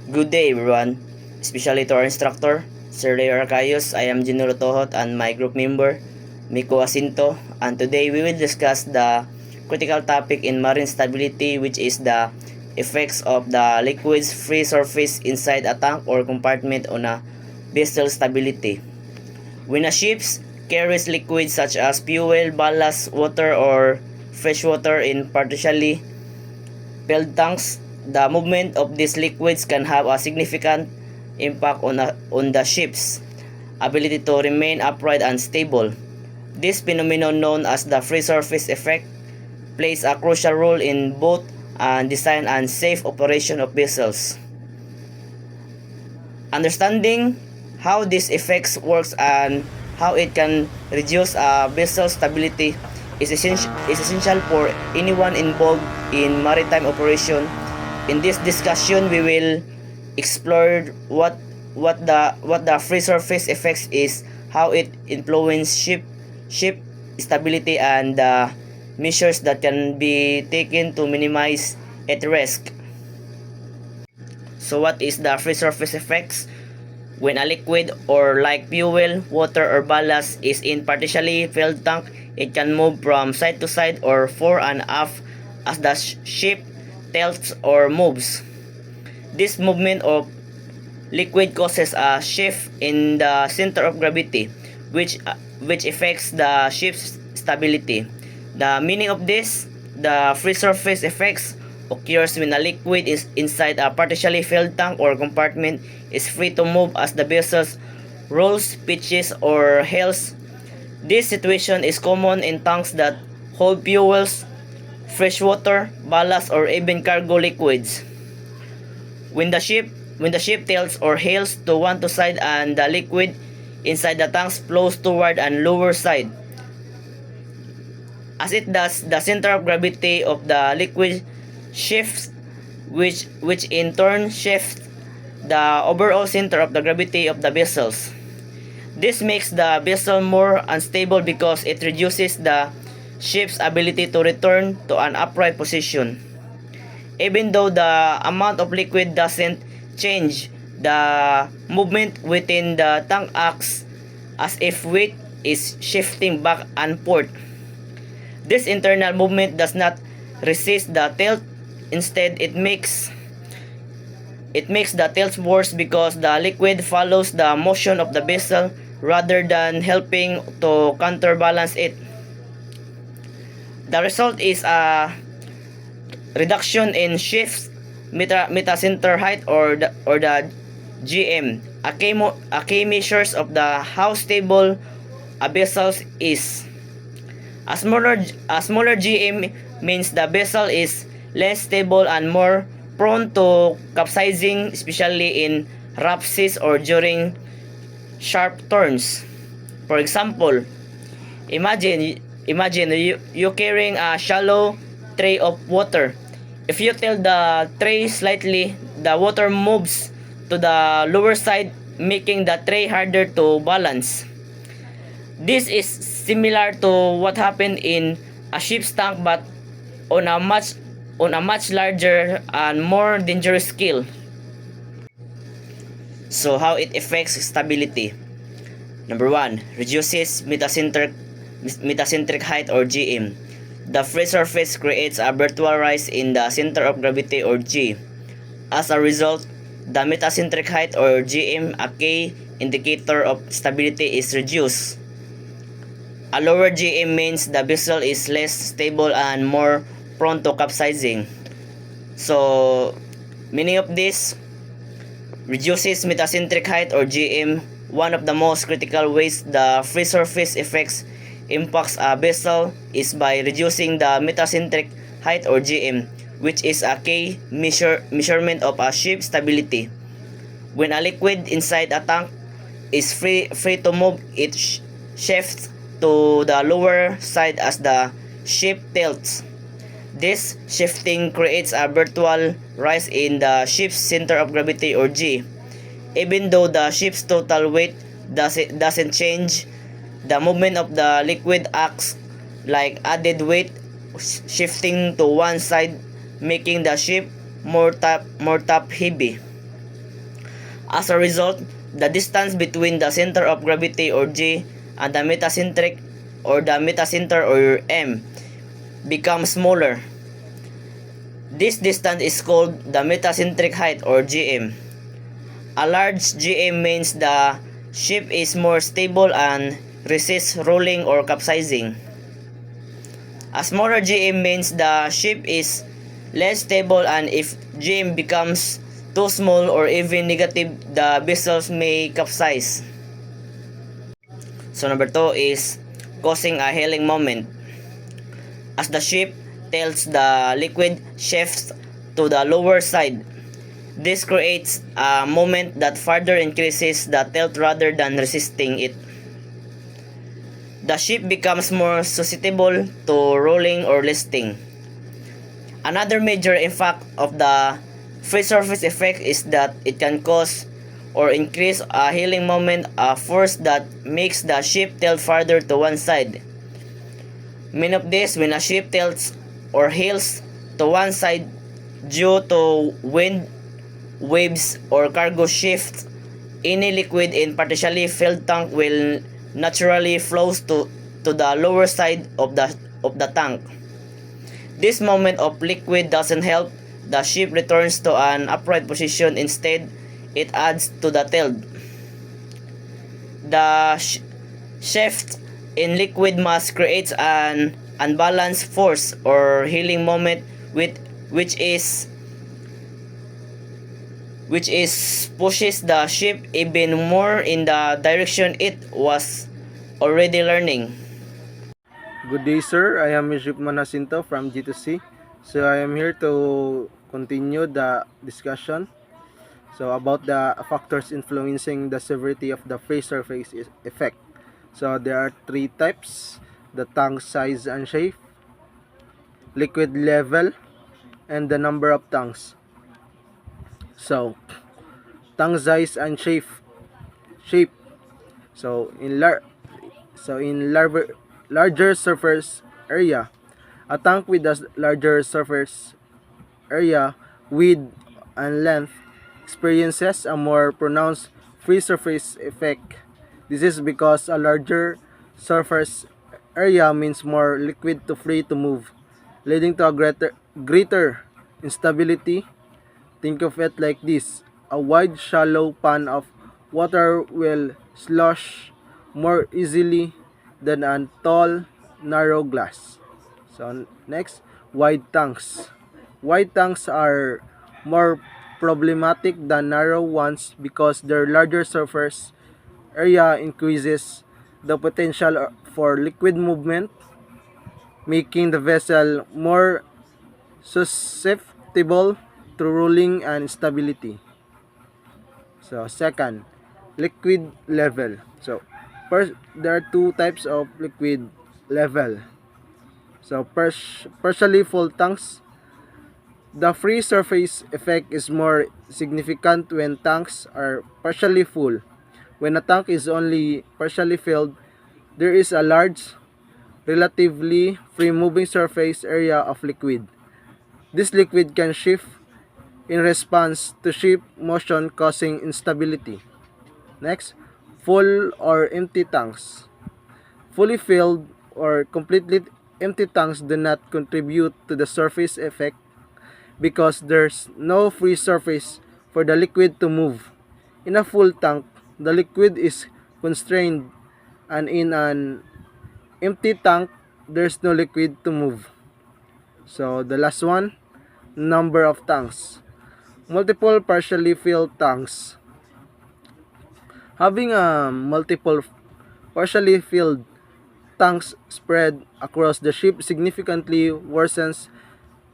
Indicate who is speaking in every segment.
Speaker 1: Good day everyone, especially to our instructor, Sir Leo Arcayos. I am Gino Tohot and my group member, Miko Asinto, and today we will discuss the critical topic in marine stability, which is the effects of the liquid's free surface inside a tank or compartment on a vessel stability. When a ship carries liquids such as fuel, ballast, water, or fresh water in partially filled tanks, the movement of these liquids can have a significant impact on the ship's ability to remain upright and stable. This phenomenon, known as the free surface effect, plays a crucial role in both design and safe operation of vessels. Understanding how this effects works and how it can reduce a vessel stability is essential for anyone involved in maritime operation. In this discussion, we will explore what the free surface effects is, how it influences ship stability, and the measures that can be taken to minimize its risk. So what is the free surface effects? When a liquid or like fuel, water, or ballast is in partially filled tank, it can move from side to side or fore and aft as the ship tilts or moves. This movement of liquid causes a shift in the center of gravity, which affects the ship's stability. The meaning of this, the free surface effects occurs when a liquid is inside a partially filled tank or compartment is free to move as the vessel rolls, pitches, or heels. This situation is common in tanks that hold fuels, fresh water, ballast, or even cargo liquids. When the ship tilts or heels to one side and the liquid inside the tanks flows toward and lower side. As it does, the center of gravity of the liquid shifts, which in turn shifts the overall center of the gravity of the vessels. This makes the vessel more unstable because it reduces the ship's ability to return to an upright position. Even though the amount of liquid doesn't change, the movement within the tank acts as if weight is shifting back and forth. This internal movement does not resist the tilt. Instead, it makes the tilt worse because the liquid follows the motion of the vessel rather than helping to counterbalance it. The result is a reduction in ship's metacenter height or the GM, a key measure of the how stable a vessel is. A smaller GM means the vessel is less stable and more prone to capsizing, especially in rough seas or during sharp turns. For example, imagine you carrying a shallow tray of water. If you tilt the tray slightly, the water moves to the lower side, making the tray harder to balance. This is similar to what happened in a ship's tank, but on a much larger and more dangerous scale. So how it affects stability? Number 1, reduces metacentric height or GM. The free surface creates a virtual rise in the center of gravity or G. As a result, the metacentric height or GM, a key indicator of stability, is reduced. A lower GM means the vessel is less stable and more prone to capsizing. So, meaning of this, reduces metacentric height or GM. One of the most critical ways the free surface effects impacts a vessel is by reducing the metacentric height or GM, which is a key measurement of a ship's stability. When a liquid inside a tank is free to move, it shifts to the lower side as the ship tilts. This shifting creates a virtual rise in the ship's center of gravity or G. Even though the ship's total weight doesn't change, the movement of the liquid acts like added weight, shifting to one side, making the ship more top heavy. As a result, the distance between the center of gravity or G and the metacentric or the metacenter or M becomes smaller. This distance is called the metacentric height or GM. A large GM means the ship is more stable and resists rolling or capsizing. A smaller GM means the ship is less stable, and if GM becomes too small or even negative, the vessels may capsize. So number 2 is causing a heeling moment. As the ship tilts, the liquid shifts to the lower side. This creates a moment that further increases the tilt rather than resisting it. The ship becomes more susceptible to rolling or listing. Another major impact of the free surface effect is that it can cause or increase a heeling moment, a force that makes the ship tilt farther to one side. Mean of this, when a ship tilts or heels to one side due to wind, waves, or cargo shift, any liquid in partially filled tank will naturally flows to the lower side of the tank. This moment of liquid doesn't help the ship returns to an upright position. Instead, it adds to the tilt. The shift in liquid mass creates an unbalanced force or heeling moment which is pushes the ship even more in the direction it was already learning.
Speaker 2: Good day, sir. I am Yusuf Manasinto from G2C. So I am here to continue the discussion. So about the factors influencing the severity of the free surface effect. So there are three types: the tank size and shape, liquid level, and the number of tanks. So tank size and shape. So in larger surface area, a tank with a larger surface area, width, and length experiences a more pronounced free surface effect. This is because a larger surface area means more liquid to free to move, leading to a greater instability. Think of it like this: a wide, shallow pan of water will slosh more easily than a tall, narrow glass. So next, wide tanks. Wide tanks are more problematic than narrow ones because their larger surface area increases the potential for liquid movement, making the vessel more susceptible to rolling and instability. So second, liquid level. So first, there are two types of liquid level. So partially full tanks. The free surface effect is more significant when tanks are partially full. When a tank is only partially filled, there is a large, relatively free moving surface area of liquid. This liquid can shift in response to ship motion, causing instability. Next, full or empty tanks. Fully filled or completely empty tanks do not contribute to the surface effect because there's no free surface for the liquid to move. In a full tank, the liquid is constrained, and in an empty tank, there's no liquid to move. So the last one, number of tanks. Multiple partially filled tanks. Having a multiple partially filled tanks spread across the ship significantly worsens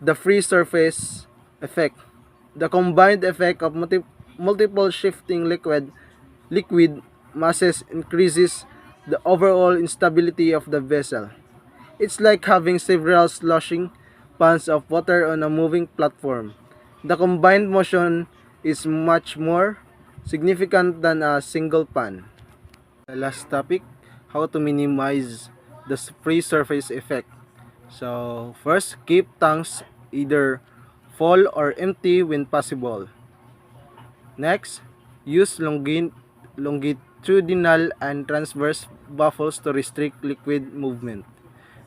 Speaker 2: the free surface effect. The combined effect of multiple shifting liquid masses increases the overall instability of the vessel. It's like having several sloshing pans of water on a moving platform. The combined motion is much more significant than a single pan. The last topic, how to minimize the free surface effect. So first, keep tanks either full or empty when possible. Next, Use longitudinal and transverse baffles to restrict liquid movement.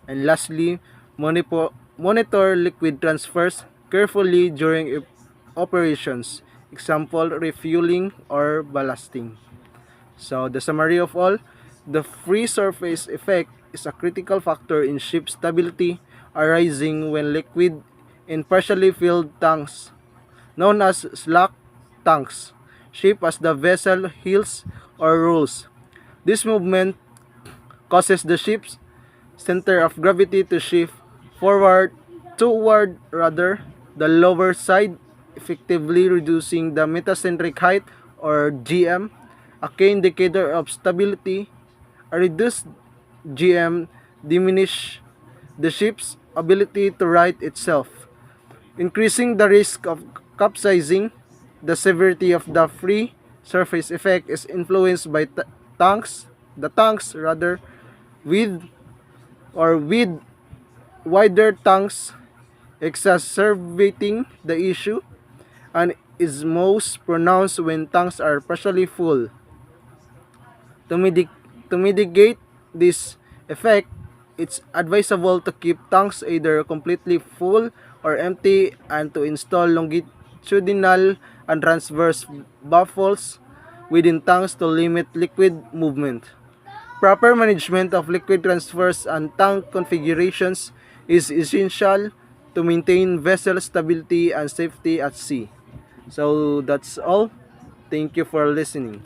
Speaker 2: And lastly, monitor liquid transfers carefully during operations, example refueling or ballasting. So the summary of all, the free surface effect is a critical factor in ship stability arising when liquid in partially filled tanks, known as slack tanks, shape as the vessel heels or rolls. This movement causes the ship's center of gravity to shift toward rather the lower side, effectively reducing the metacentric height or GM, a key indicator of stability. A reduced GM diminish the ship's ability to right itself, increasing the risk of capsizing. The severity of the free surface effect is influenced by tanks rather, with with wider tanks exacerbating the issue, and is most pronounced when tanks are partially full. To, to mitigate this effect, it's advisable to keep tanks either completely full or empty, and to install longitudinal and transverse baffles within tanks to limit liquid movement. Proper management of liquid transfers and tank configurations is essential to maintain vessel stability and safety at sea. So that's all. Thank you for listening.